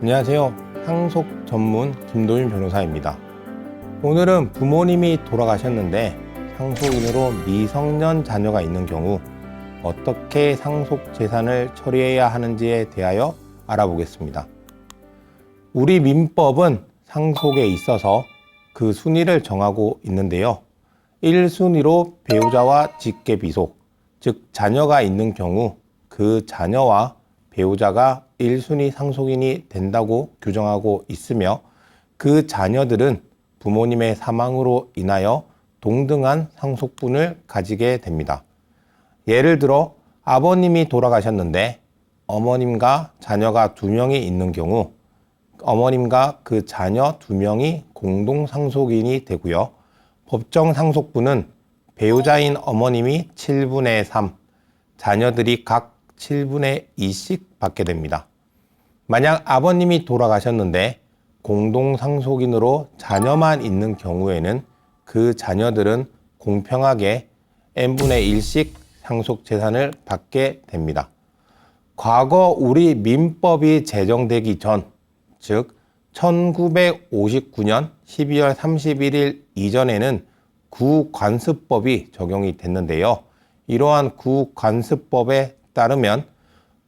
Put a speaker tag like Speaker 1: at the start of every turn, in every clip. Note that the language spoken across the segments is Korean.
Speaker 1: 안녕하세요. 상속 전문 김도윤 변호사입니다. 오늘은 부모님이 돌아가셨는데 상속인으로 미성년 자녀가 있는 경우 어떻게 상속 재산을 처리해야 하는지에 대하여 알아보겠습니다. 우리 민법은 상속에 있어서 그 순위를 정하고 있는데요. 1순위로 배우자와 직계비속, 즉 자녀가 있는 경우 그 자녀와 배우자가 1순위 상속인이 된다고 규정하고 있으며 그 자녀들은 부모님의 사망으로 인하여 동등한 상속분을 가지게 됩니다. 예를 들어 아버님이 돌아가셨는데 어머님과 자녀가 2명이 있는 경우 어머님과 그 자녀 2명이 공동 상속인이 되고요. 법정 상속분은 배우자인 어머님이 7분의 3, 자녀들이 각 7분의 2씩 받게 됩니다. 만약 아버님이 돌아가셨는데 공동 상속인으로 자녀만 있는 경우에는 그 자녀들은 공평하게 n분의 1씩 상속 재산을 받게 됩니다. 과거 우리 민법이 제정되기 전, 즉 1959년 12월 31일 이전에는 구관습법이 적용이 됐는데요. 이러한 구관습법에 따르면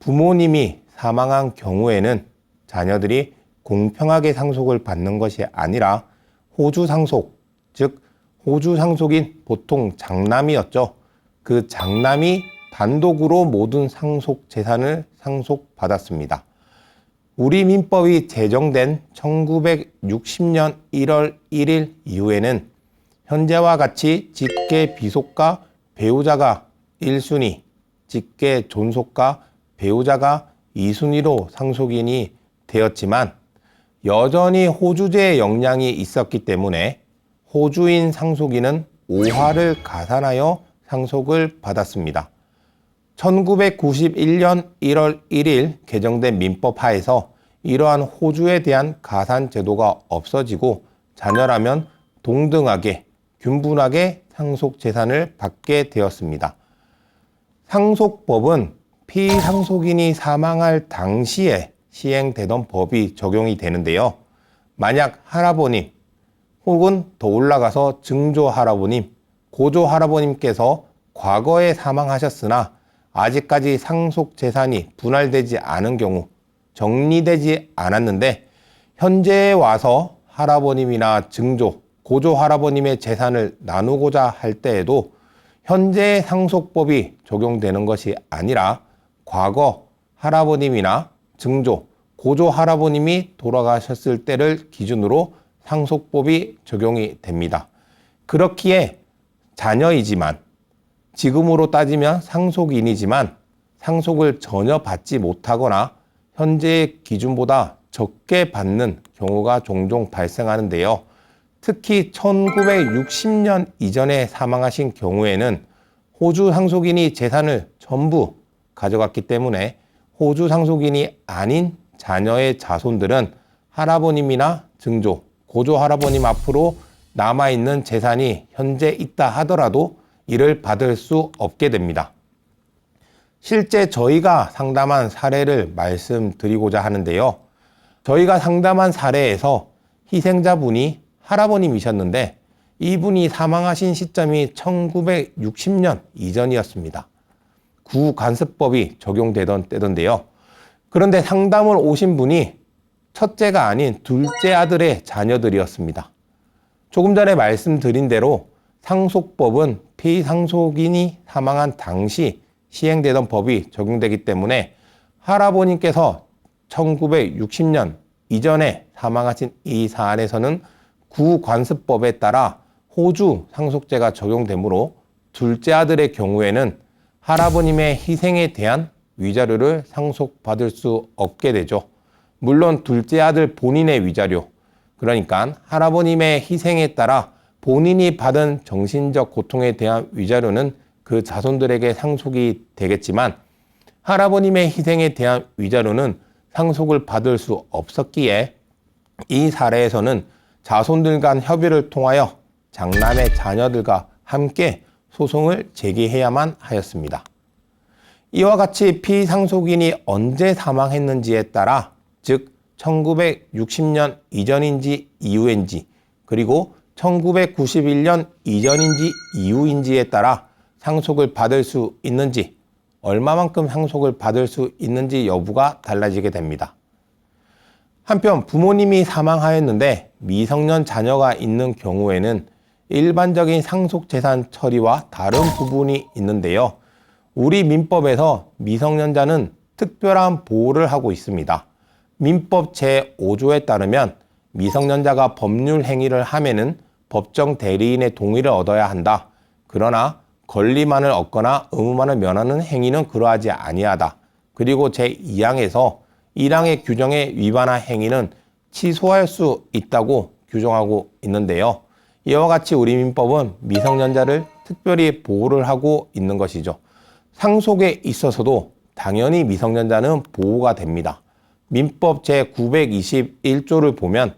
Speaker 1: 부모님이 사망한 경우에는 자녀들이 공평하게 상속을 받는 것이 아니라 호주상속, 즉 호주상속인 보통 장남이었죠. 그 장남이 단독으로 모든 상속 재산을 상속받았습니다. 우리 민법이 제정된 1960년 1월 1일 이후에는 현재와 같이 직계 비속과 배우자가 1순위, 직계 존속과 배우자가 2순위로 상속인이 되었지만 여전히 호주제의 영향이 있었기 때문에 호주인 상속인은 5화를 가산하여 상속을 받았습니다. 1991년 1월 1일 개정된 민법 하에서 이러한 호주에 대한 가산 제도가 없어지고 자녀라면 동등하게 균분하게 상속 재산을 받게 되었습니다. 상속법은 피상속인이 사망할 당시에 시행되던 법이 적용이 되는데요. 만약 할아버님 혹은 더 올라가서 증조 할아버님, 고조 할아버님께서 과거에 사망하셨으나 아직까지 상속 재산이 분할되지 않은 경우, 정리되지 않았는데 현재에 와서 할아버님이나 증조, 고조 할아버님의 재산을 나누고자 할 때에도 현재의 상속법이 적용되는 것이 아니라 과거 할아버님이나 증조, 고조 할아버님이 돌아가셨을 때를 기준으로 상속법이 적용이 됩니다. 그렇기에 자녀이지만 지금으로 따지면 상속인이지만 상속을 전혀 받지 못하거나 현재의 기준보다 적게 받는 경우가 종종 발생하는데요. 특히 1960년 이전에 사망하신 경우에는 호주 상속인이 재산을 전부 가져갔기 때문에 호주 상속인이 아닌 자녀의 자손들은 할아버님이나 증조, 고조 할아버님 앞으로 남아있는 재산이 현재 있다 하더라도 이를 받을 수 없게 됩니다. 실제 저희가 상담한 사례를 말씀드리고자 하는데요. 저희가 상담한 사례에서 희생자분이 할아버님이셨는데 이분이 사망하신 시점이 1960년 이전이었습니다. 구관습법이 적용되던 때던데요. 그런데 상담을 오신 분이 첫째가 아닌 둘째 아들의 자녀들이었습니다. 조금 전에 말씀드린 대로 상속법은 피상속인이 사망한 당시 시행되던 법이 적용되기 때문에 할아버님께서 1960년 이전에 사망하신 이 사안에서는 구관습법에 따라 호주 상속제가 적용되므로 둘째 아들의 경우에는 할아버님의 희생에 대한 위자료를 상속받을 수 없게 되죠. 물론 둘째 아들 본인의 위자료, 그러니까 할아버님의 희생에 따라 본인이 받은 정신적 고통에 대한 위자료는 그 자손들에게 상속이 되겠지만 할아버님의 희생에 대한 위자료는 상속을 받을 수 없었기에 이 사례에서는 자손들 간 협의를 통하여 장남의 자녀들과 함께 소송을 제기해야만 하였습니다. 이와 같이 피상속인이 언제 사망했는지에 따라, 즉 1960년 이전인지 이후인지 그리고 1991년 이전인지 이후인지에 따라 상속을 받을 수 있는지 얼마만큼 상속을 받을 수 있는지 여부가 달라지게 됩니다. 한편 부모님이 사망하였는데 미성년 자녀가 있는 경우에는 일반적인 상속재산 처리와 다른 부분이 있는데요. 우리 민법에서 미성년자는 특별한 보호를 하고 있습니다. 민법 제5조에 따르면 미성년자가 법률 행위를 하면은 법정 대리인의 동의를 얻어야 한다. 그러나 권리만을 얻거나 의무만을 면하는 행위는 그러하지 아니하다. 그리고 제2항에서 1항의 규정에 위반한 행위는 취소할 수 있다고 규정하고 있는데요. 이와 같이 우리 민법은 미성년자를 특별히 보호를 하고 있는 것이죠. 상속에 있어서도 당연히 미성년자는 보호가 됩니다. 민법 제921조를 보면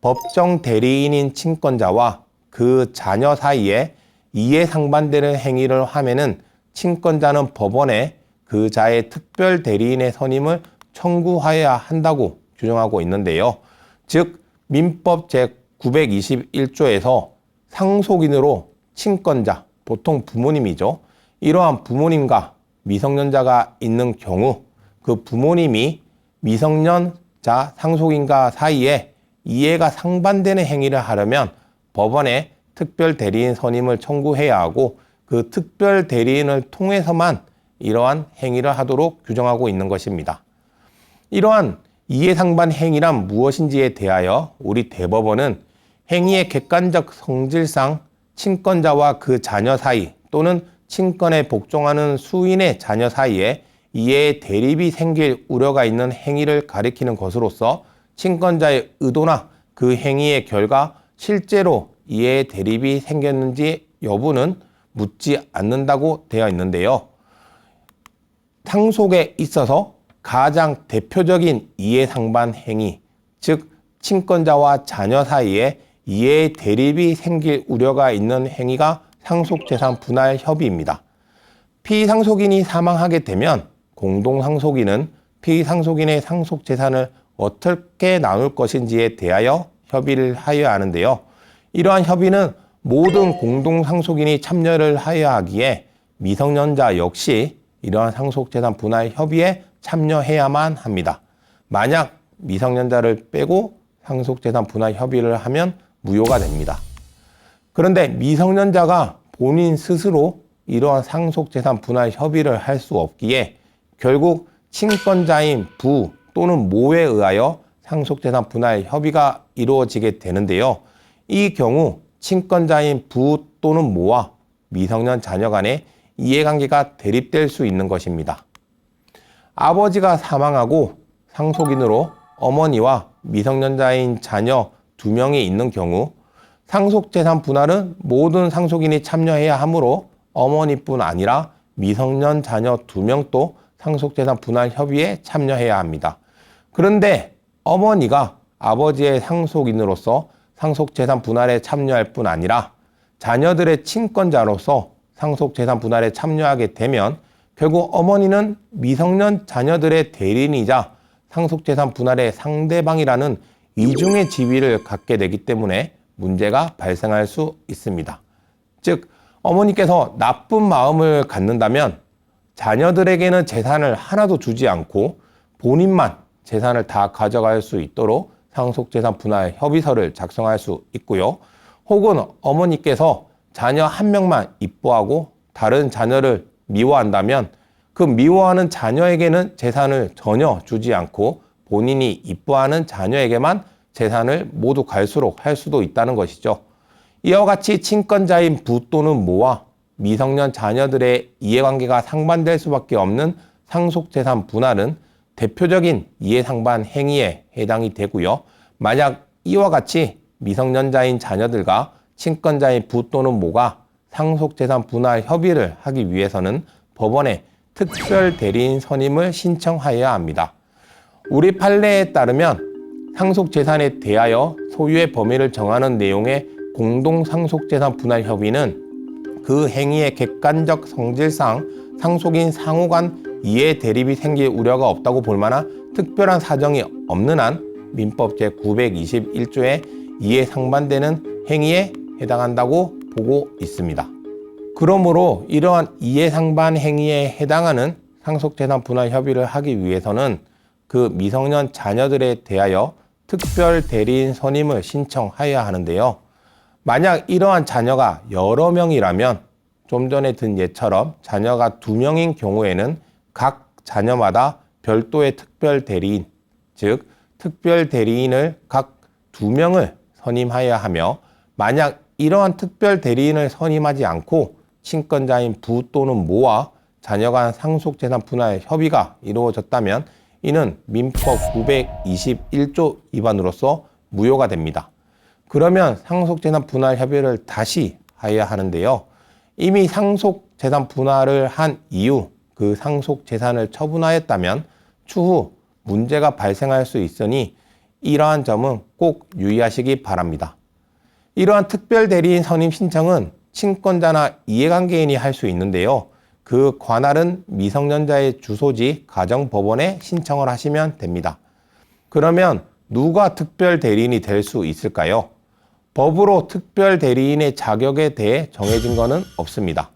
Speaker 1: 법정 대리인인 친권자와 그 자녀 사이에 이해 상반되는 행위를 하면은 친권자는 법원에 그 자의 특별 대리인의 선임을 청구하여야 한다고 규정하고 있는데요. 즉 민법 제921조에서 상속인으로 친권자, 보통 부모님이죠. 이러한 부모님과 미성년자가 있는 경우 그 부모님이 미성년자 상속인과 사이에 이해가 상반되는 행위를 하려면 법원에 특별 대리인 선임을 청구해야 하고 그 특별 대리인을 통해서만 이러한 행위를 하도록 규정하고 있는 것입니다. 이러한 이해상반 행위란 무엇인지에 대하여 우리 대법원은 행위의 객관적 성질상 친권자와 그 자녀 사이 또는 친권에 복종하는 수인의 자녀 사이에 이해의 대립이 생길 우려가 있는 행위를 가리키는 것으로서 친권자의 의도나 그 행위의 결과 실제로 이해의 대립이 생겼는지 여부는 묻지 않는다고 되어 있는데요. 상속에 있어서 가장 대표적인 이해상반 행위, 즉 친권자와 자녀 사이에 이해의 대립이 생길 우려가 있는 행위가 상속재산 분할 협의입니다. 피상속인이 사망하게 되면 공동상속인은 피상속인의 상속재산을 어떻게 나눌 것인지에 대하여 협의를 하여야 하는데요. 이러한 협의는 모든 공동상속인이 참여를 하여야 하기에 미성년자 역시 이러한 상속재산 분할 협의에 참여해야만 합니다. 만약 미성년자를 빼고 상속재산 분할 협의를 하면 무효가 됩니다. 그런데 미성년자가 본인 스스로 이러한 상속재산 분할 협의를 할 수 없기에 결국 친권자인 부 또는 모에 의하여 상속재산 분할 협의가 이루어지게 되는데요. 이 경우 친권자인 부 또는 모와 미성년 자녀 간의 이해관계가 대립될 수 있는 것입니다. 아버지가 사망하고 상속인으로 어머니와 미성년자인 자녀 2명이 있는 경우 상속재산 분할은 모든 상속인이 참여해야 하므로 어머니뿐 아니라 미성년 자녀 2명도 상속재산 분할 협의에 참여해야 합니다. 그런데 어머니가 아버지의 상속인으로서 상속재산 분할에 참여할 뿐 아니라 자녀들의 친권자로서 상속재산 분할에 참여하게 되면 결국 어머니는 미성년 자녀들의 대리인이자 상속재산 분할의 상대방이라는 이중의 지위를 갖게 되기 때문에 문제가 발생할 수 있습니다. 즉 어머니께서 나쁜 마음을 갖는다면 자녀들에게는 재산을 하나도 주지 않고 본인만 재산을 다 가져갈 수 있도록 상속재산 분할 협의서를 작성할 수 있고요. 혹은 어머니께서 자녀 한 명만 이뻐하고 다른 자녀를 미워한다면 그 미워하는 자녀에게는 재산을 전혀 주지 않고 본인이 이뻐하는 자녀에게만 재산을 모두 갈수록 할 수도 있다는 것이죠. 이와 같이 친권자인 부 또는 모와 미성년 자녀들의 이해관계가 상반될 수밖에 없는 상속재산 분할은 대표적인 이해상반 행위에 해당이 되고요. 만약 이와 같이 미성년자인 자녀들과 친권자인 부 또는 모가 상속재산 분할 협의를 하기 위해서는 법원에 특별 대리인 선임을 신청하여야 합니다. 우리 판례에 따르면 상속재산에 대하여 소유의 범위를 정하는 내용의 공동상속재산 분할 협의는 그 행위의 객관적 성질상 상속인 상호 간 이해 대립이 생길 우려가 없다고 볼 만한 특별한 사정이 없는 한 민법 제921조의 이에 상반되는 행위에 해당한다고 보고 있습니다. 그러므로 이러한 이해 상반 행위에 해당하는 상속재산 분할 협의를 하기 위해서는 그 미성년 자녀들에 대하여 특별 대리인 선임을 신청하여야 하는데요. 만약 이러한 자녀가 여러 명이라면 좀 전에 든 예처럼 자녀가 2명인 경우에는 각 자녀마다 별도의 특별 대리인, 즉 특별 대리인을 각 2명을 선임하여야 하며, 만약 이러한 특별 대리인을 선임하지 않고 친권자인 부 또는 모와 자녀 간 상속재산 분할 협의가 이루어졌다면 이는 민법 921조 위반으로서 무효가 됩니다. 그러면 상속재산 분할 협의를 다시 하여야 하는데요. 이미 상속재산 분할을 한 이후 그 상속재산을 처분하였다면 추후 문제가 발생할 수 있으니 이러한 점은 꼭 유의하시기 바랍니다. 이러한 특별 대리인 선임 신청은 친권자나 이해관계인이 할 수 있는데요. 그 관할은 미성년자의 주소지 가정법원에 신청을 하시면 됩니다. 그러면 누가 특별 대리인이 될 수 있을까요? 법으로 특별 대리인의 자격에 대해 정해진 것은 없습니다.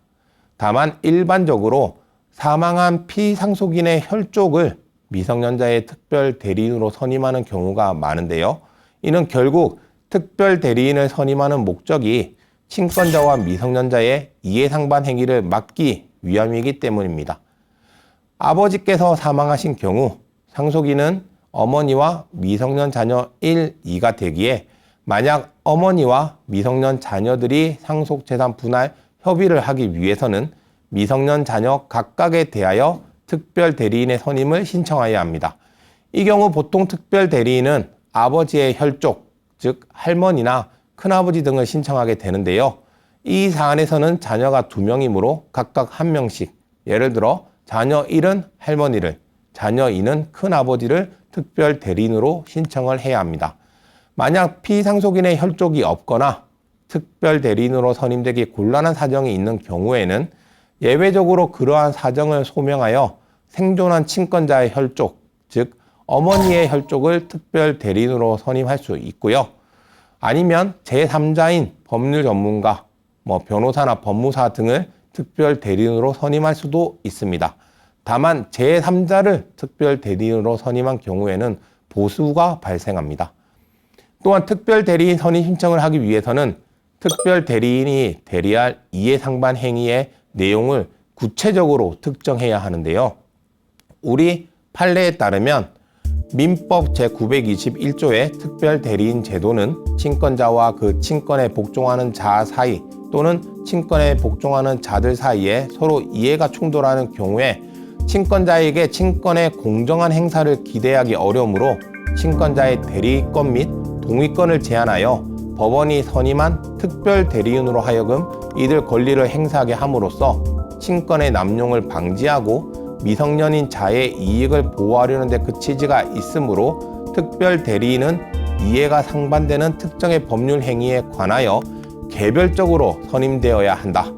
Speaker 1: 다만 일반적으로 사망한 피상속인의 혈족을 미성년자의 특별 대리인으로 선임하는 경우가 많은데요. 이는 결국 특별 대리인을 선임하는 목적이 친권자와 미성년자의 이해상반 행위를 막기 위함이기 때문입니다. 아버지께서 사망하신 경우 상속인은 어머니와 미성년 자녀 1, 2가 되기에 만약 어머니와 미성년 자녀들이 상속재산 분할 협의를 하기 위해서는 미성년 자녀 각각에 대하여 특별 대리인의 선임을 신청하여야 합니다. 이 경우 보통 특별 대리인은 아버지의 혈족, 즉 할머니나 큰아버지 등을 신청하게 되는데요. 이 사안에서는 자녀가 2명이므로 각각 1명씩, 예를 들어 자녀 1은 할머니를, 자녀 2는 큰아버지를 특별 대리인으로 신청을 해야 합니다. 만약 피상속인의 혈족이 없거나 특별 대리인으로 선임되기 곤란한 사정이 있는 경우에는 예외적으로 그러한 사정을 소명하여 생존한 친권자의 혈족, 즉 어머니의 혈족을 특별 대리인으로 선임할 수 있고요. 아니면 제3자인 법률 전문가, 변호사나 법무사 등을 특별 대리인으로 선임할 수도 있습니다. 다만 제3자를 특별 대리인으로 선임한 경우에는 보수가 발생합니다. 또한 특별 대리인 선임 신청을 하기 위해서는 특별 대리인이 대리할 이해상반 행위의 내용을 구체적으로 특정해야 하는데요. 우리 판례에 따르면 민법 제921조의 특별 대리인 제도는 친권자와 그 친권에 복종하는 자 사이 또는 친권에 복종하는 자들 사이에 서로 이해가 충돌하는 경우에 친권자에게 친권의 공정한 행사를 기대하기 어려우므로 친권자의 대리권 및 동의권을 제한하여 법원이 선임한 특별 대리인으로 하여금 이들 권리를 행사하게 함으로써 친권의 남용을 방지하고 미성년인 자의 이익을 보호하려는 데 그 취지가 있으므로 특별 대리인은 이해가 상반되는 특정의 법률 행위에 관하여 개별적으로 선임되어야 한다.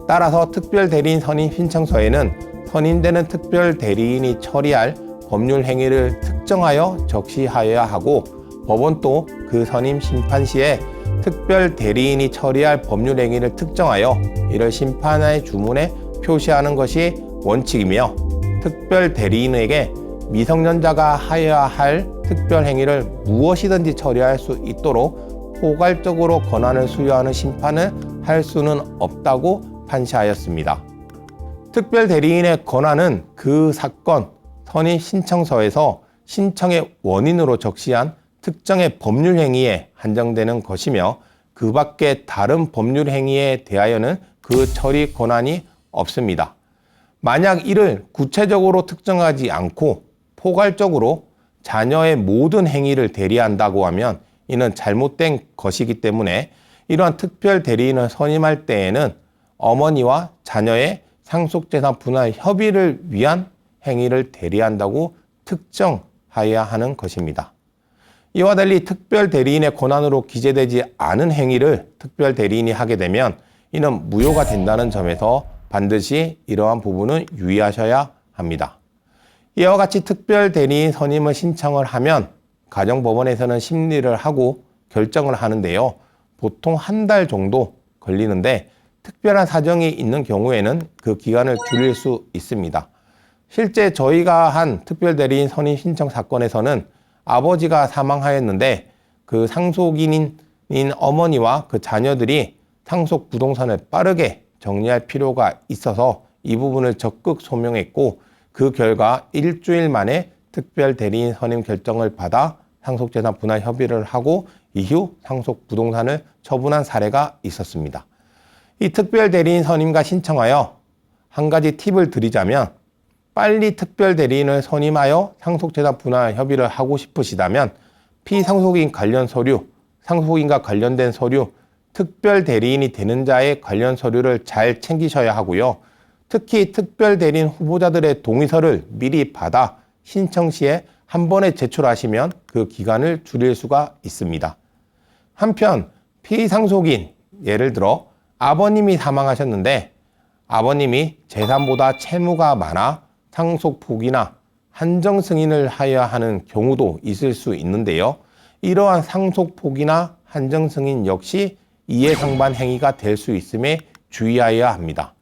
Speaker 1: 따라서 특별 대리인 선임 신청서에는 선임되는 특별 대리인이 처리할 법률 행위를 특정하여 적시하여야 하고, 법원도 그 선임 심판 시에 특별 대리인이 처리할 법률 행위를 특정하여 이를 심판의 주문에 표시하는 것이 원칙이며, 특별 대리인에게 미성년자가 하여야 할 특별 행위를 무엇이든지 처리할 수 있도록 포괄적으로 권한을 수여하는 심판을 할 수는 없다고 판시하였습니다. 특별 대리인의 권한은 그 사건 선임 신청서에서 신청의 원인으로 적시한 특정의 법률 행위에 한정되는 것이며, 그 밖에 다른 법률 행위에 대하여는 그 처리 권한이 없습니다. 만약 이를 구체적으로 특정하지 않고 포괄적으로 자녀의 모든 행위를 대리한다고 하면 이는 잘못된 것이기 때문에 이러한 특별 대리인을 선임할 때에는 어머니와 자녀의 상속재산 분할 협의를 위한 행위를 대리한다고 특정하여야 하는 것입니다. 이와 달리 특별 대리인의 권한으로 기재되지 않은 행위를 특별 대리인이 하게 되면 이는 무효가 된다는 점에서 반드시 이러한 부분은 유의하셔야 합니다. 이와 같이 특별 대리인 선임을 신청을 하면 가정법원에서는 심리를 하고 결정을 하는데요. 보통 한 달 정도 걸리는데 특별한 사정이 있는 경우에는 그 기간을 줄일 수 있습니다. 실제 저희가 한 특별대리인 선임 신청 사건에서는 아버지가 사망하였는데 그 상속인인 어머니와 그 자녀들이 상속 부동산을 빠르게 정리할 필요가 있어서 이 부분을 적극 소명했고 그 결과 일주일 만에 특별대리인 선임 결정을 받아 상속재산 분할 협의를 하고 이후 상속 부동산을 처분한 사례가 있었습니다. 이 특별대리인 선임과 신청하여 한 가지 팁을 드리자면 빨리 특별대리인을 선임하여 상속재산 분할 협의를 하고 싶으시다면 피상속인 관련 서류, 상속인과 관련된 서류, 특별대리인이 되는 자의 관련 서류를 잘 챙기셔야 하고요. 특히 특별대리인 후보자들의 동의서를 미리 받아 신청 시에 한 번에 제출하시면 그 기간을 줄일 수가 있습니다. 한편 피상속인, 예를 들어 아버님이 사망하셨는데 아버님이 재산보다 채무가 많아 상속포기나 한정승인을 하여야 하는 경우도 있을 수 있는데요. 이러한 상속포기나 한정승인 역시 이해상반 행위가 될 수 있음에 주의하여야 합니다.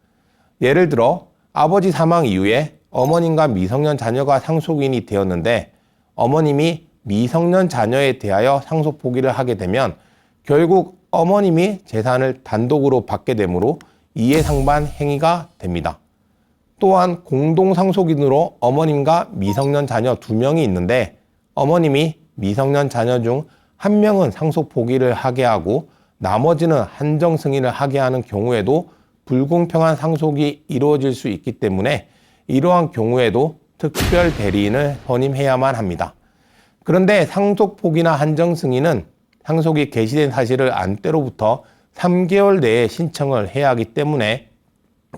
Speaker 1: 예를 들어 아버지 사망 이후에 어머님과 미성년 자녀가 상속인이 되었는데 어머님이 미성년 자녀에 대하여 상속 포기를 하게 되면 결국 어머님이 재산을 단독으로 받게 되므로 이해상반 행위가 됩니다. 또한 공동상속인으로 어머님과 미성년 자녀 2명이 있는데 어머님이 미성년 자녀 중 1명은 상속 포기를 하게 하고 나머지는 한정 승인을 하게 하는 경우에도 불공평한 상속이 이루어질 수 있기 때문에 이러한 경우에도 특별 대리인을 선임해야만 합니다. 그런데 상속 포기나 한정 승인은 상속이 개시된 사실을 안 때로부터 3개월 내에 신청을 해야 하기 때문에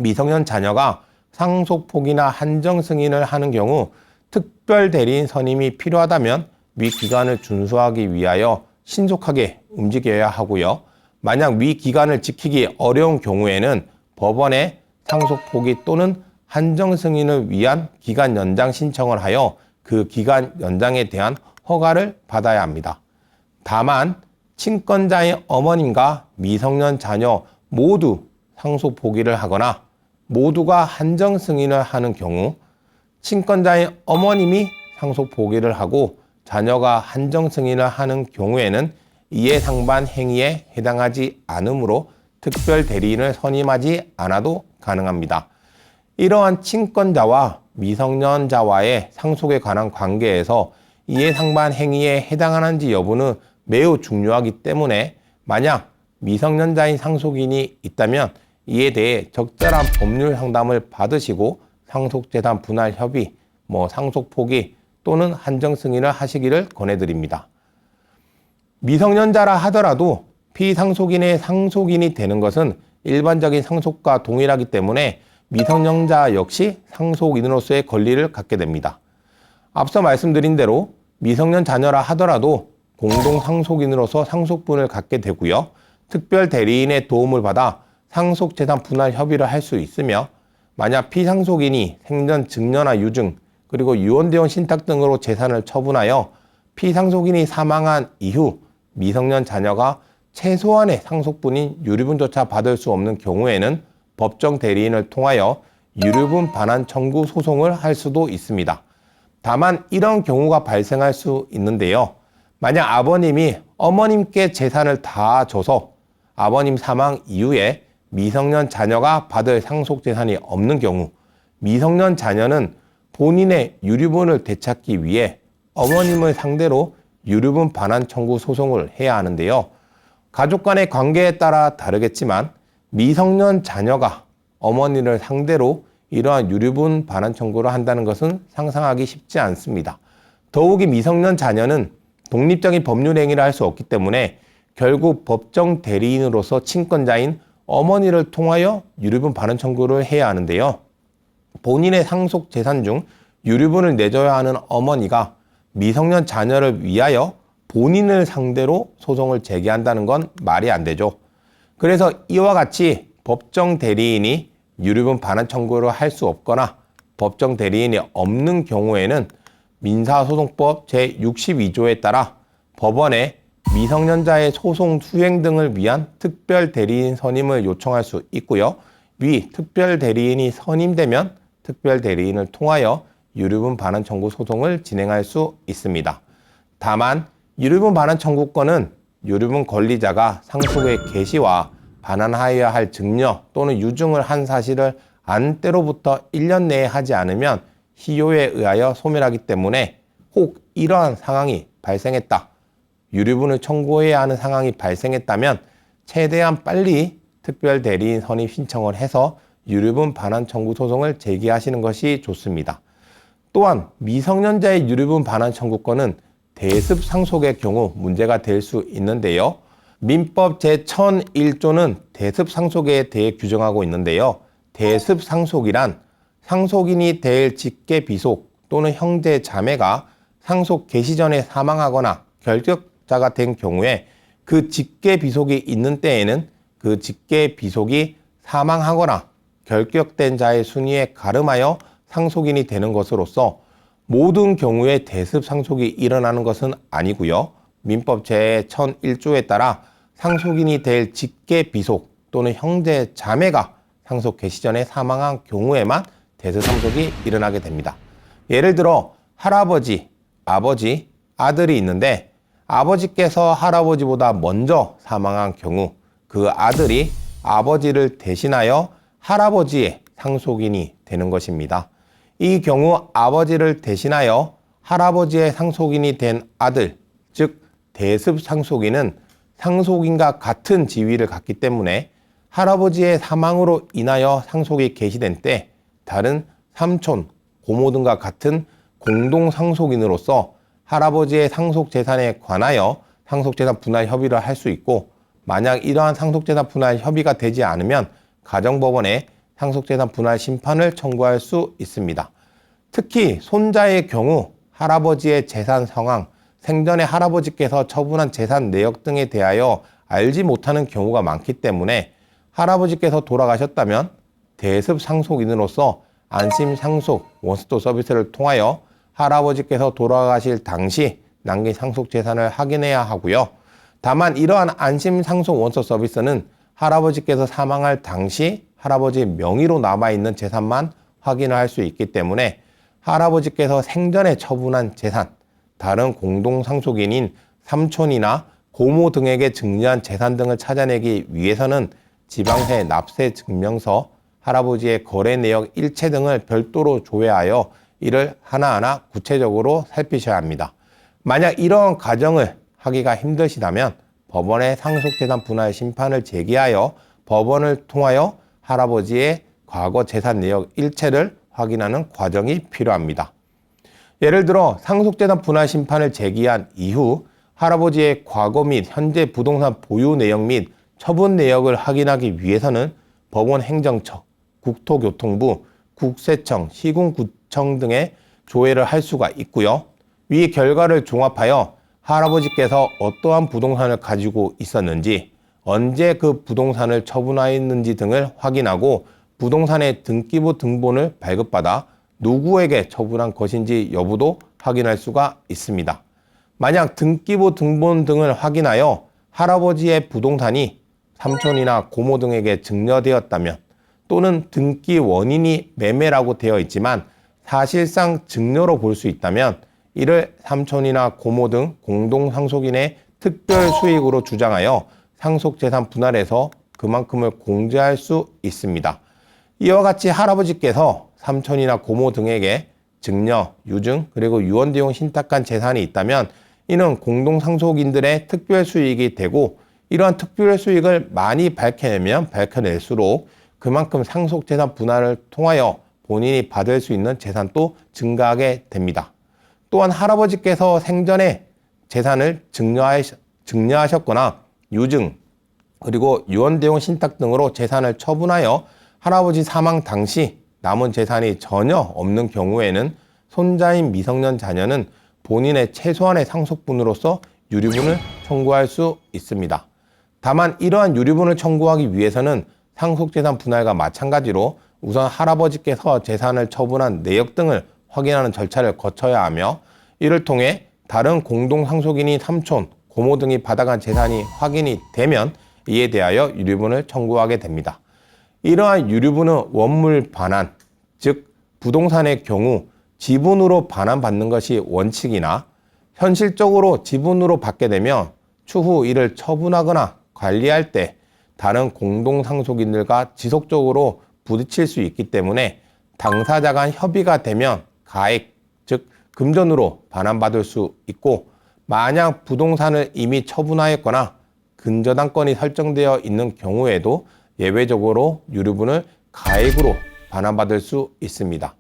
Speaker 1: 미성년 자녀가 상속 포기나 한정 승인을 하는 경우 특별 대리인 선임이 필요하다면 위 기간을 준수하기 위하여 신속하게 움직여야 하고요. 만약 위 기간을 지키기 어려운 경우에는 법원에 상속 포기 또는 한정 승인을 위한 기간 연장 신청을 하여 그 기간 연장에 대한 허가를 받아야 합니다. 다만 친권자인 어머님과 미성년 자녀 모두 상속 포기를 하거나 모두가 한정 승인을 하는 경우 친권자인 어머님이 상속 포기를 하고 자녀가 한정 승인을 하는 경우에는 이해상반 행위에 해당하지 않으므로 특별 대리인을 선임하지 않아도 가능합니다. 이러한 친권자와 미성년자와의 상속에 관한 관계에서 이해상반 행위에 해당하는지 여부는 매우 중요하기 때문에 만약 미성년자인 상속인이 있다면 이에 대해 적절한 법률 상담을 받으시고 상속재산 분할 협의, 상속 포기 또는 한정 승인을 하시기를 권해드립니다. 미성년자라 하더라도 피상속인의 상속인이 되는 것은 일반적인 상속과 동일하기 때문에 미성년자 역시 상속인으로서의 권리를 갖게 됩니다. 앞서 말씀드린 대로 미성년 자녀라 하더라도 공동상속인으로서 상속분을 갖게 되고요. 특별 대리인의 도움을 받아 상속재산 분할 협의를 할 수 있으며 만약 피상속인이 생전 증여나 유증 그리고 유언대원 신탁 등으로 재산을 처분하여 피상속인이 사망한 이후 미성년 자녀가 최소한의 상속분인 유류분조차 받을 수 없는 경우에는 법정 대리인을 통하여 유류분 반환 청구 소송을 할 수도 있습니다. 다만 이런 경우가 발생할 수 있는데요. 만약 아버님이 어머님께 재산을 다 줘서 아버님 사망 이후에 미성년 자녀가 받을 상속재산이 없는 경우 미성년 자녀는 본인의 유류분을 되찾기 위해 어머님을 상대로 유류분 반환 청구 소송을 해야 하는데요. 가족 간의 관계에 따라 다르겠지만 미성년 자녀가 어머니를 상대로 이러한 유류분 반환 청구를 한다는 것은 상상하기 쉽지 않습니다. 더욱이 미성년 자녀는 독립적인 법률 행위를 할 수 없기 때문에 결국 법정 대리인으로서 친권자인 어머니를 통하여 유류분 반환 청구를 해야 하는데요. 본인의 상속 재산 중 유류분을 내줘야 하는 어머니가 미성년 자녀를 위하여 본인을 상대로 소송을 제기한다는 건 말이 안 되죠. 그래서 이와 같이 법정 대리인이 유류분 반환 청구를 할 수 없거나 법정 대리인이 없는 경우에는 민사소송법 제62조에 따라 법원에 미성년자의 소송 수행 등을 위한 특별대리인 선임을 요청할 수 있고요. 위 특별대리인이 선임되면 특별대리인을 통하여 유류분 반환 청구 소송을 진행할 수 있습니다. 다만 유류분 반환 청구권은 유류분 권리자가 상속의 개시와 반환하여야 할 증여 또는 유증을 한 사실을 안 때로부터 1년 내에 하지 않으면 희요에 의하여 소멸하기 때문에 혹 이러한 상황이 발생했다. 유류분을 청구해야 하는 상황이 발생했다면 최대한 빨리 특별대리인 선임 신청을 해서 유류분 반환 청구 소송을 제기하시는 것이 좋습니다. 또한 미성년자의 유류분 반환 청구권은 대습 상속의 경우 문제가 될 수 있는데요. 민법 제1001조는 대습 상속에 대해 규정하고 있는데요. 대습 상속이란 상속인이 될 직계 비속 또는 형제 자매가 상속 개시 전에 사망하거나 결격자가 된 경우에 그 직계 비속이 있는 때에는 그 직계 비속이 사망하거나 결격된 자의 순위에 가름하여 상속인이 되는 것으로서 모든 경우에 대습 상속이 일어나는 것은 아니고요. 민법 제1001조에 따라 상속인이 될 직계 비속 또는 형제 자매가 상속 개시 전에 사망한 경우에만 대습 상속이 일어나게 됩니다. 예를 들어 할아버지, 아버지, 아들이 있는데 아버지께서 할아버지보다 먼저 사망한 경우 그 아들이 아버지를 대신하여 할아버지의 상속인이 되는 것입니다. 이 경우 아버지를 대신하여 할아버지의 상속인이 된 아들, 즉 대습 상속인은 상속인과 같은 지위를 갖기 때문에 할아버지의 사망으로 인하여 상속이 개시된 때 다른 삼촌, 고모 등과 같은 공동 상속인으로서 할아버지의 상속재산에 관하여 상속재산 분할 협의를 할 수 있고, 만약 이러한 상속재산 분할 협의가 되지 않으면 가정법원에 상속재산 분할 심판을 청구할 수 있습니다. 특히 손자의 경우 할아버지의 재산 상황, 생전에 할아버지께서 처분한 재산 내역 등에 대하여 알지 못하는 경우가 많기 때문에 할아버지께서 돌아가셨다면 대습 상속인으로서 안심 상속 원스톱 서비스를 통하여 할아버지께서 돌아가실 당시 남긴 상속 재산을 확인해야 하고요. 다만 이러한 안심 상속 원스톱 서비스는 할아버지께서 사망할 당시 할아버지 명의로 남아있는 재산만 확인할 수 있기 때문에 할아버지께서 생전에 처분한 재산, 다른 공동 상속인인 삼촌이나 고모 등에게 증여한 재산 등을 찾아내기 위해서는 지방세 납세 증명서, 할아버지의 거래 내역 일체 등을 별도로 조회하여 이를 하나하나 구체적으로 살피셔야 합니다. 만약 이러한 과정을 하기가 힘드시다면 법원에 상속재산 분할 심판을 제기하여 법원을 통하여 할아버지의 과거 재산 내역 일체를 확인하는 과정이 필요합니다. 예를 들어 상속재산 분할 심판을 제기한 이후 할아버지의 과거 및 현재 부동산 보유 내역 및 처분 내역을 확인하기 위해서는 법원 행정처, 국토교통부, 국세청, 시군구청 등의 조회를 할 수가 있고요. 위 결과를 종합하여 할아버지께서 어떠한 부동산을 가지고 있었는지, 언제 그 부동산을 처분하였는지 등을 확인하고 부동산의 등기부 등본을 발급받아 누구에게 처분한 것인지 여부도 확인할 수가 있습니다. 만약 등기부 등본 등을 확인하여 할아버지의 부동산이 삼촌이나 고모 등에게 증여되었다면, 또는 등기 원인이 매매라고 되어 있지만 사실상 증여로 볼 수 있다면 이를 삼촌이나 고모 등 공동 상속인의 특별 수익으로 주장하여 상속재산 분할에서 그만큼을 공제할 수 있습니다. 이와 같이 할아버지께서 삼촌이나 고모 등에게 증여, 유증, 그리고 유언대용 신탁한 재산이 있다면 이는 공동 상속인들의 특별 수익이 되고, 이러한 특별 수익을 많이 밝혀내면 밝혀낼수록 그만큼 상속재산 분할을 통하여 본인이 받을 수 있는 재산도 증가하게 됩니다. 또한 할아버지께서 생전에 재산을 증여하셨거나 유증, 그리고 유언대용 신탁 등으로 재산을 처분하여 할아버지 사망 당시 남은 재산이 전혀 없는 경우에는 손자인 미성년 자녀는 본인의 최소한의 상속분으로서 유류분을 청구할 수 있습니다. 다만 이러한 유류분을 청구하기 위해서는 상속재산 분할과 마찬가지로 우선 할아버지께서 재산을 처분한 내역 등을 확인하는 절차를 거쳐야 하며, 이를 통해 다른 공동상속인인 삼촌, 고모 등이 받아간 재산이 확인이 되면 이에 대하여 유류분을 청구하게 됩니다. 이러한 유류분은 원물 반환, 즉 부동산의 경우 지분으로 반환받는 것이 원칙이나 현실적으로 지분으로 받게 되면 추후 이를 처분하거나 관리할 때 다른 공동상속인들과 지속적으로 부딪힐 수 있기 때문에 당사자 간 협의가 되면 가액, 즉 금전으로 반환받을 수 있고, 만약 부동산을 이미 처분하였거나 근저당권이 설정되어 있는 경우에도 예외적으로 유류분을 가액으로 반환받을 수 있습니다.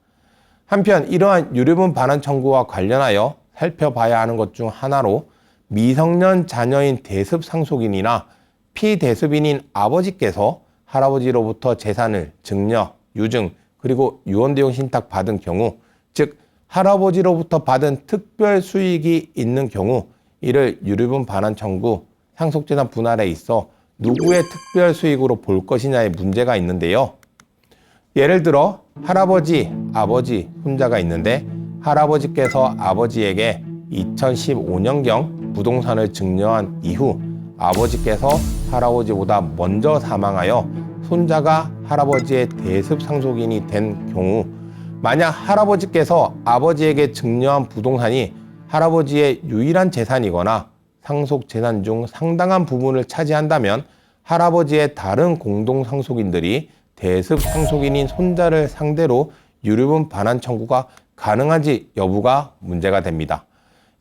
Speaker 1: 한편 이러한 유류분 반환 청구와 관련하여 살펴봐야 하는 것 중 하나로 미성년 자녀인 대습상속인이나 피대습인인 아버지께서 할아버지로부터 재산을 증여, 유증, 그리고 유언대용 신탁 받은 경우, 즉 할아버지로부터 받은 특별 수익이 있는 경우 이를 유류분 반환 청구, 상속재산 분할에 있어 누구의 특별 수익으로 볼 것이냐의 문제가 있는데요. 예를 들어 할아버지, 아버지, 손자가 있는데 할아버지께서 아버지에게 2015년경 부동산을 증여한 이후 아버지께서 할아버지보다 먼저 사망하여 손자가 할아버지의 대습상속인이 된 경우, 만약 할아버지께서 아버지에게 증여한 부동산이 할아버지의 유일한 재산이거나 상속재산 중 상당한 부분을 차지한다면 할아버지의 다른 공동상속인들이 대습상속인인 손자를 상대로 유류분 반환 청구가 가능한지 여부가 문제가 됩니다.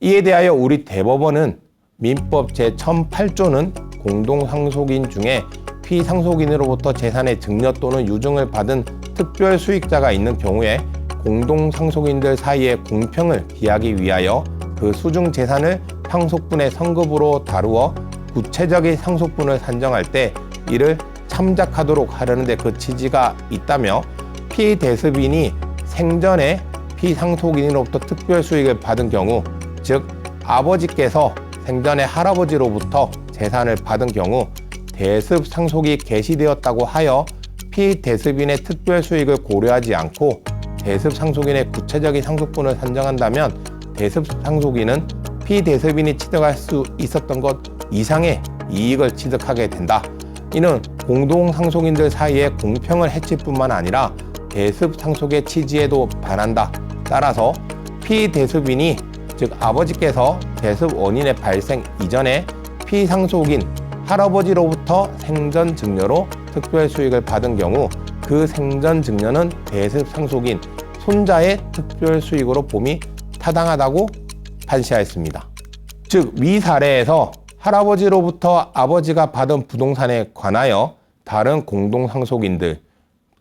Speaker 1: 이에 대하여 우리 대법원은 민법 제1008조는 공동상속인 중에 피상속인으로부터 재산의 증여 또는 유증을 받은 특별 수익자가 있는 경우에 공동상속인들 사이의 공평을 기하기 위하여 그 수중 재산을 상속분의 성급으로 다루어 구체적인 상속분을 산정할 때 이를 참작하도록 하려는 데 그 취지가 있다며, 피대습인이 생전에 피상속인으로부터 특별 수익을 받은 경우, 즉 아버지께서 생전에 할아버지로부터 재산을 받은 경우 대습 상속이 개시되었다고 하여 피대습인의 특별 수익을 고려하지 않고 대습 상속인의 구체적인 상속분을 산정한다면 대습 상속인은 피대습인이 취득할 수 있었던 것 이상의 이익을 취득하게 된다. 이는 공동상속인들 사이의 공평을 해칠 뿐만 아니라 대습 상속의 취지에도 반한다. 따라서 피대습인이, 즉 아버지께서 대습 원인의 발생 이전에 피상속인 할아버지로부터 생전 증여로 특별 수익을 받은 경우 그 생전 증여는 대습 상속인 손자의 특별 수익으로 봄이 타당하다고 판시하였습니다. 즉 위 사례에서 할아버지로부터 아버지가 받은 부동산에 관하여 다른 공동상속인들,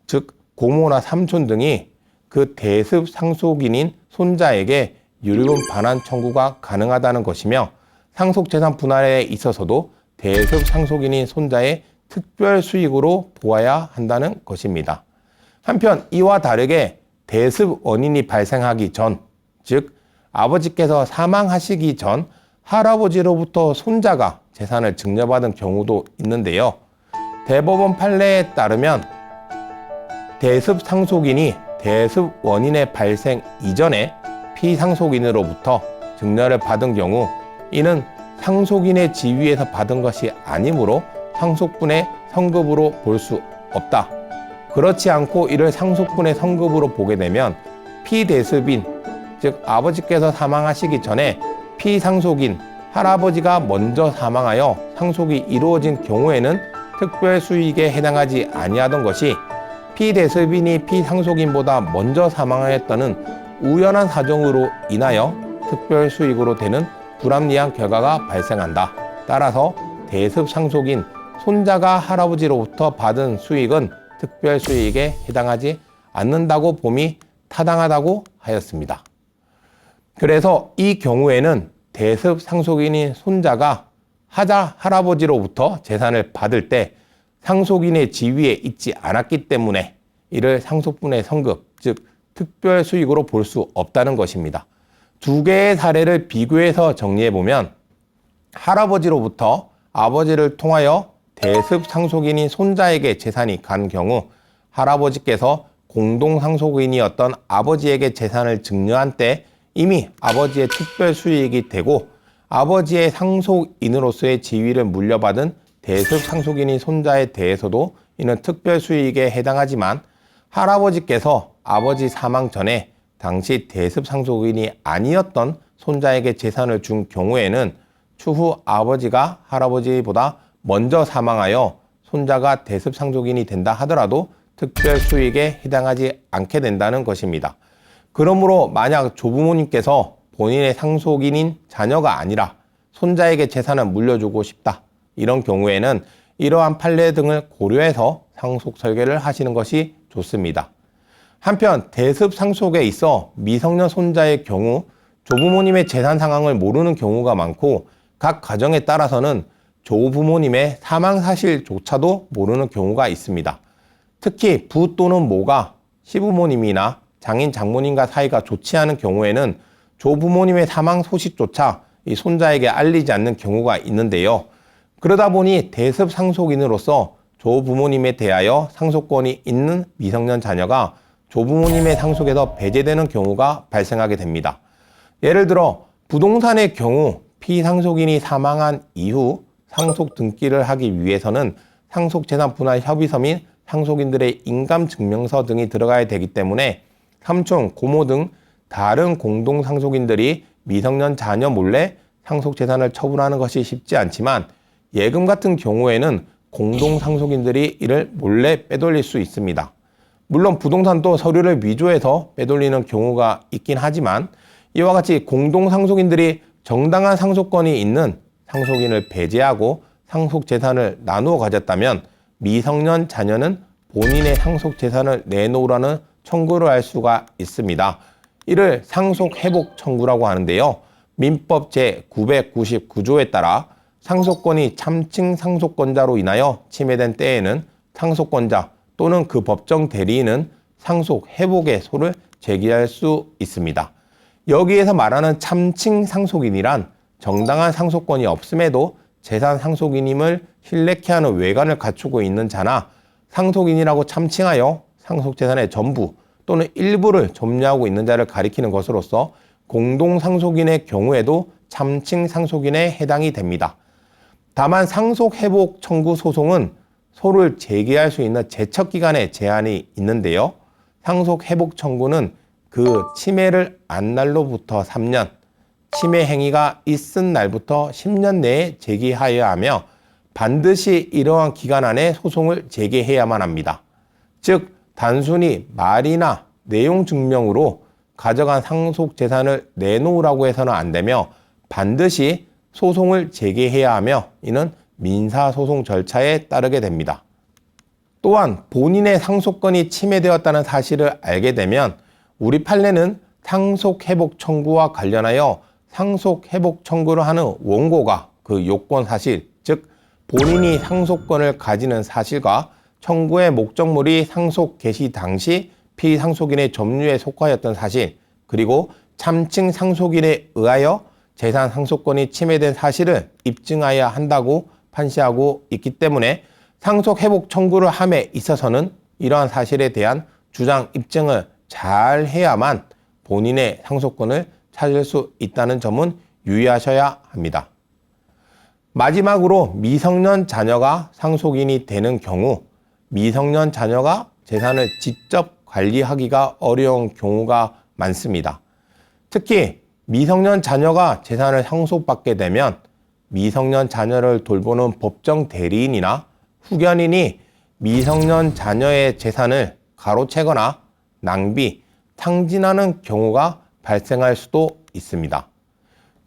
Speaker 1: 즉 고모나 삼촌 등이 그 대습 상속인인 손자에게 유류분 반환 청구가 가능하다는 것이며, 상속재산 분할에 있어서도 대습 상속인인 손자의 특별 수익으로 보아야 한다는 것입니다. 한편 이와 다르게 대습 원인이 발생하기 전, 즉 아버지께서 사망하시기 전 할아버지로부터 손자가 재산을 증여받은 경우도 있는데요. 대법원 판례에 따르면 대습 상속인이 대습 원인의 발생 이전에 피상속인으로부터 증여를 받은 경우 이는 상속인의 지위에서 받은 것이 아니므로 상속분의 성급으로 볼 수 없다. 그렇지 않고 이를 상속분의 성급으로 보게 되면 피대습인, 즉 아버지께서 사망하시기 전에 피상속인 할아버지가 먼저 사망하여 상속이 이루어진 경우에는 특별 수익에 해당하지 아니하던 것이 피대습인이 피상속인보다 먼저 사망하였다는 우연한 사정으로 인하여 특별 수익으로 되는 불합리한 결과가 발생한다. 따라서 대습 상속인 손자가 할아버지로부터 받은 수익은 특별 수익에 해당하지 않는다고 봄이 타당하다고 하였습니다. 그래서 이 경우에는 대습 상속인인 손자가 할아버지로부터 재산을 받을 때 상속인의 지위에 있지 않았기 때문에 이를 상속분의 성급, 즉 특별 수익으로 볼 수 없다는 것입니다. 두 개의 사례를 비교해서 정리해보면 할아버지로부터 아버지를 통하여 대습 상속인인 손자에게 재산이 간 경우 할아버지께서 공동상속인이었던 아버지에게 재산을 증여한 때 이미 아버지의 특별 수익이 되고 아버지의 상속인으로서의 지위를 물려받은 대습 상속인인 손자에 대해서도 이는 특별 수익에 해당하지만 할아버지께서 아버지 사망 전에 당시 대습 상속인이 아니었던 손자에게 재산을 준 경우에는 추후 아버지가 할아버지보다 먼저 사망하여 손자가 대습 상속인이 된다 하더라도 특별 수익에 해당하지 않게 된다는 것입니다. 그러므로 만약 조부모님께서 본인의 상속인인 자녀가 아니라 손자에게 재산을 물려주고 싶다. 이런 경우에는 이러한 판례 등을 고려해서 상속 설계를 하시는 것이 좋습니다. 한편 대습 상속에 있어 미성년 손자의 경우 조부모님의 재산 상황을 모르는 경우가 많고 각 가정에 따라서는 조부모님의 사망 사실조차도 모르는 경우가 있습니다. 특히 부 또는 모가 시부모님이나 장인 장모님과 사이가 좋지 않은 경우에는 조부모님의 사망 소식조차 이 손자에게 알리지 않는 경우가 있는데요. 그러다 보니 대습 상속인으로서 조부모님에 대하여 상속권이 있는 미성년 자녀가 조부모님의 상속에서 배제되는 경우가 발생하게 됩니다. 예를 들어 부동산의 경우 피상속인이 사망한 이후 상속 등기를 하기 위해서는 상속재산 분할 협의서 및 상속인들의 인감증명서 등이 들어가야 되기 때문에 삼촌, 고모 등 다른 공동상속인들이 미성년 자녀 몰래 상속재산을 처분하는 것이 쉽지 않지만 예금 같은 경우에는 공동상속인들이 이를 몰래 빼돌릴 수 있습니다. 물론 부동산도 서류를 위조해서 빼돌리는 경우가 있긴 하지만 이와 같이 공동상속인들이 정당한 상속권이 있는 상속인을 배제하고 상속재산을 나누어 가졌다면 미성년 자녀는 본인의 상속재산을 내놓으라는 청구를 할 수가 있습니다. 이를 상속회복 청구라고 하는데요. 민법 제999조에 따라 상속권이 참칭 상속권자로 인하여 침해된 때에는 상속권자 또는 그 법정 대리인은 상속회복의 소를 제기할 수 있습니다. 여기에서 말하는 참칭 상속인이란 정당한 상속권이 없음에도 재산 상속인임을 신뢰케 하는 외관을 갖추고 있는 자나 상속인이라고 참칭하여 상속재산의 전부 또는 일부를 점유하고 있는 자를 가리키는 것으로서 공동상속인의 경우에도 참칭 상속인에 해당이 됩니다. 다만 상속회복 청구 소송은 소를 제기할 수 있는 제척기간에 제한이 있는데요. 상속회복 청구는 그 침해를 안 날로부터 3년, 침해 행위가 있은 날부터 10년 내에 제기하여야 하며 반드시 이러한 기간 안에 소송을 제기해야만 합니다. 즉 단순히 말이나 내용 증명으로 가져간 상속재산을 내놓으라고 해서는 안 되며 반드시 소송을 제기해야 하며 이는 민사소송 절차에 따르게 됩니다. 또한 본인의 상속권이 침해되었다는 사실을 알게 되면 우리 판례는 상속회복 청구와 관련하여 상속회복 청구를 하는 원고가 그 요건 사실, 즉 본인이 상속권을 가지는 사실과 청구의 목적물이 상속 개시 당시 피상속인의 점유에 속하였던 사실, 그리고 참칭 상속인에 의하여 재산 상속권이 침해된 사실을 입증하여야 한다고 판시하고 있기 때문에 상속회복 청구를 함에 있어서는 이러한 사실에 대한 주장 입증을 잘 해야만 본인의 상속권을 찾을 수 있다는 점은 유의하셔야 합니다. 마지막으로 미성년 자녀가 상속인이 되는 경우 미성년 자녀가 재산을 직접 관리하기가 어려운 경우가 많습니다. 특히 미성년 자녀가 재산을 상속받게 되면 미성년 자녀를 돌보는 법정 대리인이나 후견인이 미성년 자녀의 재산을 가로채거나 낭비, 탕진하는 경우가 발생할 수도 있습니다.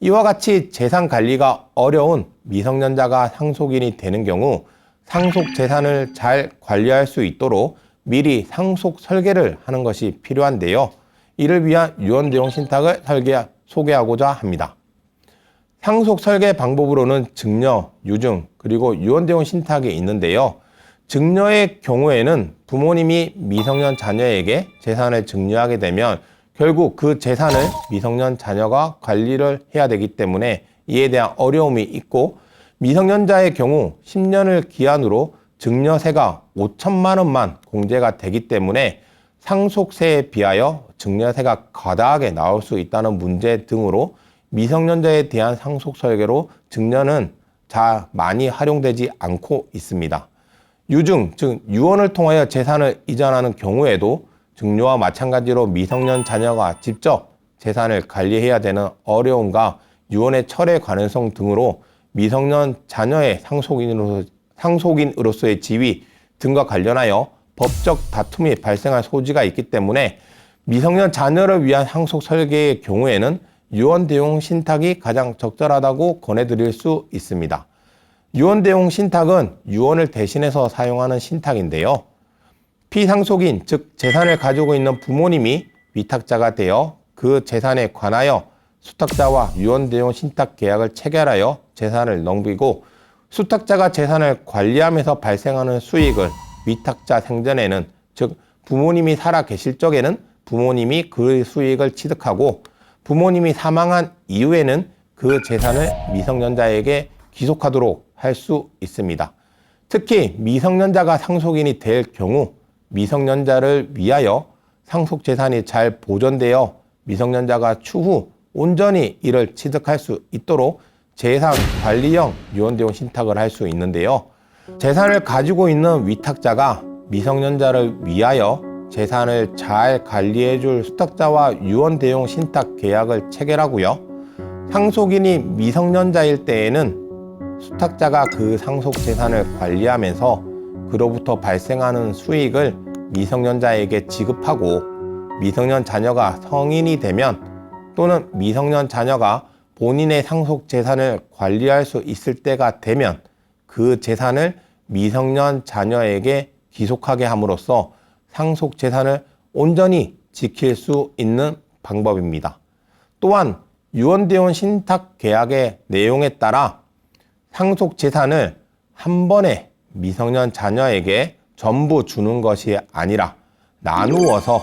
Speaker 1: 이와 같이 재산 관리가 어려운 미성년자가 상속인이 되는 경우 상속 재산을 잘 관리할 수 있도록 미리 상속 설계를 하는 것이 필요한데요. 이를 위한 유언대용 신탁을 소개하고자 합니다. 상속 설계 방법으로는 증여, 유증, 그리고 유언대용 신탁이 있는데요. 증여의 경우에는 부모님이 미성년 자녀에게 재산을 증여하게 되면 결국 그 재산을 미성년 자녀가 관리를 해야 되기 때문에 이에 대한 어려움이 있고 미성년자의 경우 10년을 기한으로 증여세가 5천만 원만 공제가 되기 때문에 상속세에 비하여 증여세가 과다하게 나올 수 있다는 문제 등으로 미성년자에 대한 상속 설계로 증여는 많이 활용되지 않고 있습니다. 유증, 즉 유언을 통하여 재산을 이전하는 경우에도 증여와 마찬가지로 미성년 자녀가 직접 재산을 관리해야 되는 어려움과 유언의 철회 가능성 등으로 미성년 자녀의 상속인으로서의 지위 등과 관련하여 법적 다툼이 발생할 소지가 있기 때문에 미성년 자녀를 위한 상속 설계의 경우에는 유언 대용 신탁이 가장 적절하다고 권해드릴 수 있습니다. 유언 대용 신탁은 유언을 대신해서 사용하는 신탁인데요. 피상속인, 즉 재산을 가지고 있는 부모님이 위탁자가 되어 그 재산에 관하여 수탁자와 유언 대용 신탁 계약을 체결하여 재산을 넘기고 수탁자가 재산을 관리하면서 발생하는 수익을 위탁자 생전에는, 즉 부모님이 살아 계실 적에는 부모님이 그 수익을 취득하고 부모님이 사망한 이후에는 그 재산을 미성년자에게 귀속하도록 할 수 있습니다. 특히 미성년자가 상속인이 될 경우 미성년자를 위하여 상속재산이 잘 보존되어 미성년자가 추후 온전히 이를 취득할 수 있도록 재산관리형 유언대용 신탁을 할 수 있는데요. 재산을 가지고 있는 위탁자가 미성년자를 위하여 재산을 잘 관리해줄 수탁자와 유언대용 신탁 계약을 체결하고요. 상속인이 미성년자일 때에는 수탁자가 그 상속재산을 관리하면서 그로부터 발생하는 수익을 미성년자에게 지급하고 미성년 자녀가 성인이 되면 또는 미성년 자녀가 본인의 상속재산을 관리할 수 있을 때가 되면 그 재산을 미성년 자녀에게 귀속하게 함으로써 상속재산을 온전히 지킬 수 있는 방법입니다. 또한 유언대용 신탁계약의 내용에 따라 상속재산을 한 번에 미성년 자녀에게 전부 주는 것이 아니라 나누어서,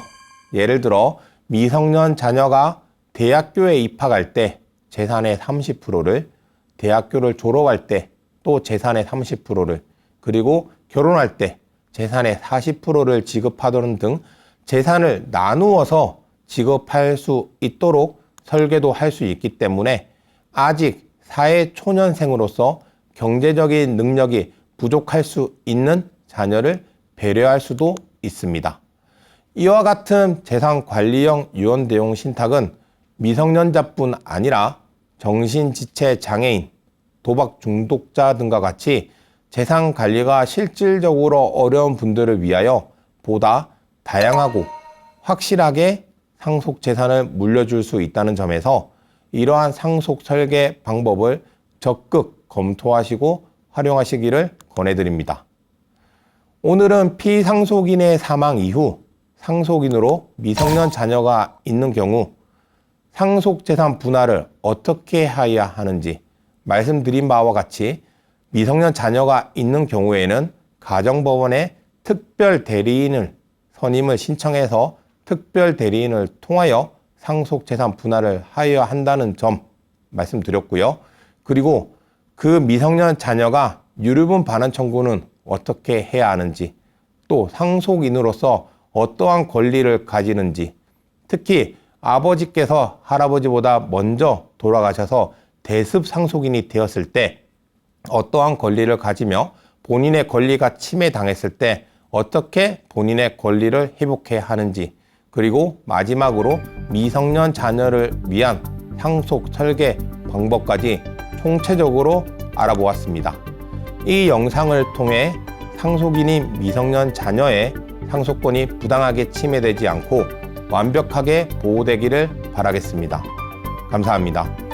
Speaker 1: 예를 들어 미성년 자녀가 대학교에 입학할 때 재산의 30%를, 대학교를 졸업할 때 또 재산의 30%를, 그리고 결혼할 때 재산의 40%를 지급하도록 등 재산을 나누어서 지급할 수 있도록 설계도 할 수 있기 때문에 아직 사회 초년생으로서 경제적인 능력이 부족할 수 있는 자녀를 배려할 수도 있습니다. 이와 같은 재산관리형 유언대용 신탁은 미성년자뿐 아니라 정신지체 장애인, 도박 중독자 등과 같이 재산관리가 실질적으로 어려운 분들을 위하여 보다 다양하고 확실하게 상속재산을 물려줄 수 있다는 점에서 이러한 상속 설계 방법을 적극 검토하시고 활용하시기를 권해드립니다. 오늘은 피상속인의 사망 이후 상속인으로 미성년 자녀가 있는 경우 상속재산 분할을 어떻게 해야 하는지 말씀드린 바와 같이 미성년 자녀가 있는 경우에는 가정법원에 특별 대리인을 선임을 신청해서 특별 대리인을 통하여 상속재산 분할을 하여야 한다는 점 말씀드렸고요. 그리고 그 미성년 자녀가 유류분 반환 청구는 어떻게 해야 하는지, 또 상속인으로서 어떠한 권리를 가지는지, 특히 아버지께서 할아버지보다 먼저 돌아가셔서 대습 상속인이 되었을 때 어떠한 권리를 가지며 본인의 권리가 침해당했을 때 어떻게 본인의 권리를 회복해야 하는지, 그리고 마지막으로 미성년 자녀를 위한 상속 설계 방법까지 총체적으로 알아보았습니다. 이 영상을 통해 상속인인 미성년 자녀의 상속권이 부당하게 침해되지 않고 완벽하게 보호되기를 바라겠습니다. 감사합니다.